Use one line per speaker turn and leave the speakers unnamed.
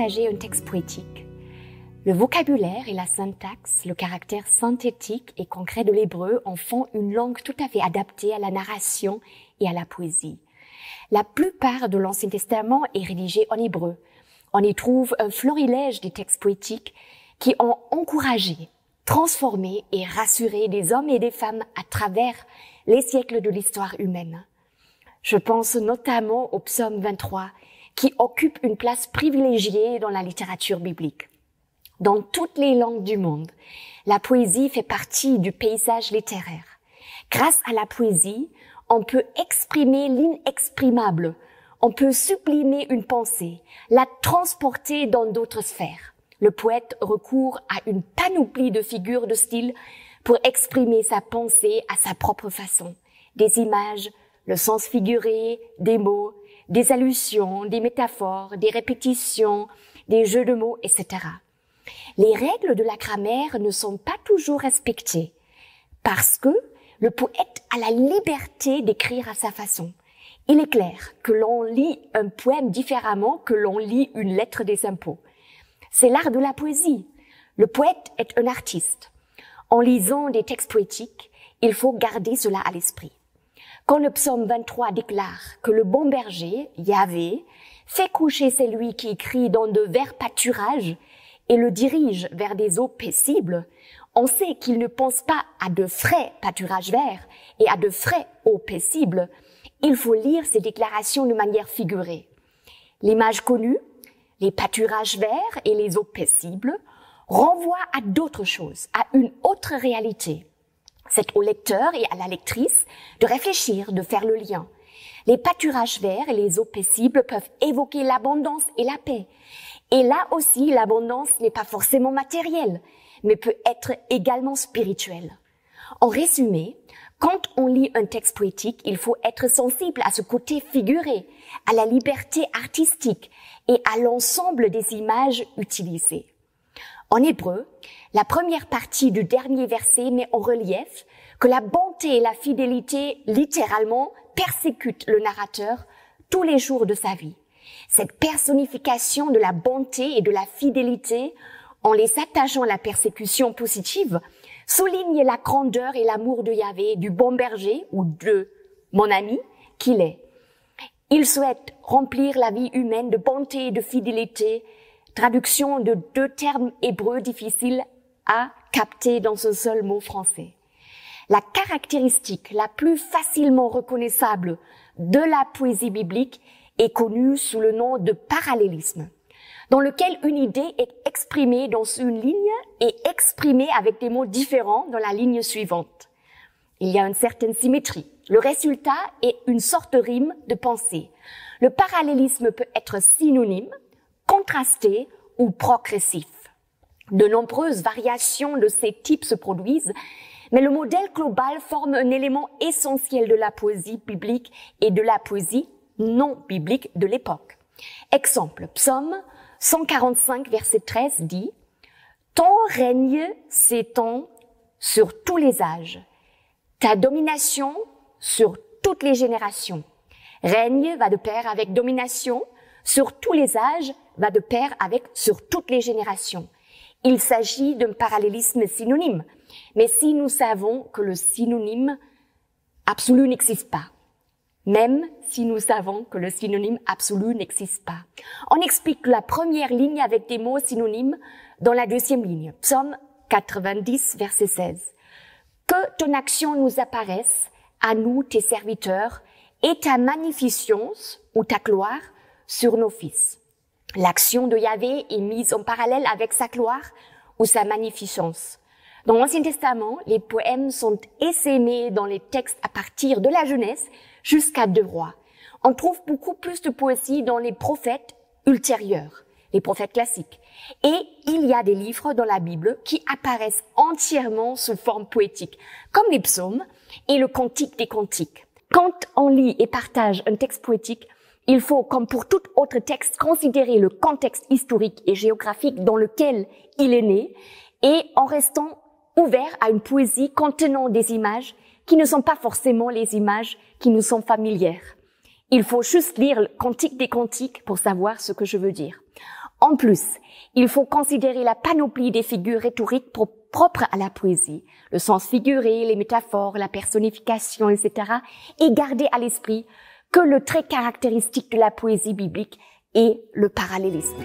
envisager un texte poétique, le vocabulaire et la syntaxe, le caractère synthétique et concret de l'hébreu en font une langue tout à fait adaptée à la narration et à la poésie. La plupart de l'Ancien Testament est rédigé en hébreu. On y trouve un florilège des textes poétiques qui ont encouragé, transformé et rassuré des hommes et des femmes à travers les siècles de l'histoire humaine. Je pense notamment au psaume 23, qui occupe une place privilégiée dans la littérature biblique. Dans toutes les langues du monde, la poésie fait partie du paysage littéraire. Grâce à la poésie, on peut exprimer l'inexprimable, on peut sublimer une pensée, la transporter dans d'autres sphères. Le poète recourt à une panoplie de figures de style pour exprimer sa pensée à sa propre façon. Des images, le sens figuré, des mots, des allusions, des métaphores, des répétitions, des jeux de mots, etc. Les règles de la grammaire ne sont pas toujours respectées parce que le poète a la liberté d'écrire à sa façon. Il est clair que l'on lit un poème différemment que l'on lit une lettre des impôts. C'est l'art de la poésie. Le poète est un artiste. En lisant des textes poétiques, il faut garder cela à l'esprit. Quand le psaume 23 déclare que le bon berger, Yahvé, fait coucher celui qui crie dans de verts pâturages et le dirige vers des eaux paisibles, on sait qu'il ne pense pas à de frais pâturages verts et à de frais eaux paisibles. Il faut lire ces déclarations de manière figurée. L'image connue, les pâturages verts et les eaux paisibles, renvoient à d'autres choses, à une autre réalité. C'est au lecteur et à la lectrice de réfléchir, de faire le lien. Les pâturages verts et les eaux paisibles peuvent évoquer l'abondance et la paix. Et là aussi, l'abondance n'est pas forcément matérielle, mais peut être également spirituelle. En résumé, quand on lit un texte poétique, il faut être sensible à ce côté figuré, à la liberté artistique et à l'ensemble des images utilisées. En hébreu, la première partie du dernier verset met en relief que la bonté et la fidélité, littéralement, persécutent le narrateur tous les jours de sa vie. Cette personnification de la bonté et de la fidélité, en les attachant à la persécution positive, souligne la grandeur et l'amour de Yahvé, du bon berger ou de mon ami qu'il est. Il souhaite remplir la vie humaine de bonté et de fidélité, traduction de deux termes hébreux difficiles à capter dans un seul mot français. La caractéristique la plus facilement reconnaissable de la poésie biblique est connue sous le nom de parallélisme, dans lequel une idée est exprimée dans une ligne et exprimée avec des mots différents dans la ligne suivante. Il y a une certaine symétrie. Le résultat est une sorte de rime de pensée. Le parallélisme peut être synonyme, contrasté ou progressif. De nombreuses variations de ces types se produisent, mais le modèle global forme un élément essentiel de la poésie biblique et de la poésie non biblique de l'époque. Exemple, psaume 145, verset 13 dit « Ton règne s'étend sur tous les âges, ta domination sur toutes les générations. » Règne va de pair avec domination, sur tous les âges va de pair avec sur toutes les générations. Il s'agit d'un parallélisme synonyme, mais si nous savons que le synonyme absolu n'existe pas, même si nous savons que le synonyme absolu n'existe pas. On explique la première ligne avec des mots synonymes dans la deuxième ligne. Psaume 90, verset 16. Que ton action nous apparaisse, à nous, tes serviteurs, et ta magnificence ou ta gloire sur nos fils. L'action de Yahvé est mise en parallèle avec sa gloire ou sa magnificence. Dans l'Ancien Testament, les poèmes sont essaimés dans les textes à partir de la Genèse jusqu'à 2 Rois. On trouve beaucoup plus de poésie dans les prophètes ultérieurs, les prophètes classiques. Et il y a des livres dans la Bible qui apparaissent entièrement sous forme poétique, comme les psaumes et le Cantique des Cantiques. Quand on lit et partage un texte poétique, il faut, comme pour tout autre texte, considérer le contexte historique et géographique dans lequel il est né et en restant ouvert à une poésie contenant des images qui ne sont pas forcément les images qui nous sont familières. Il faut juste lire le Cantique des Cantiques pour savoir ce que je veux dire. En plus, il faut considérer la panoplie des figures rhétoriques propres à la poésie, le sens figuré, les métaphores, la personnification, etc., et garder à l'esprit que le trait caractéristique de la poésie biblique est le parallélisme.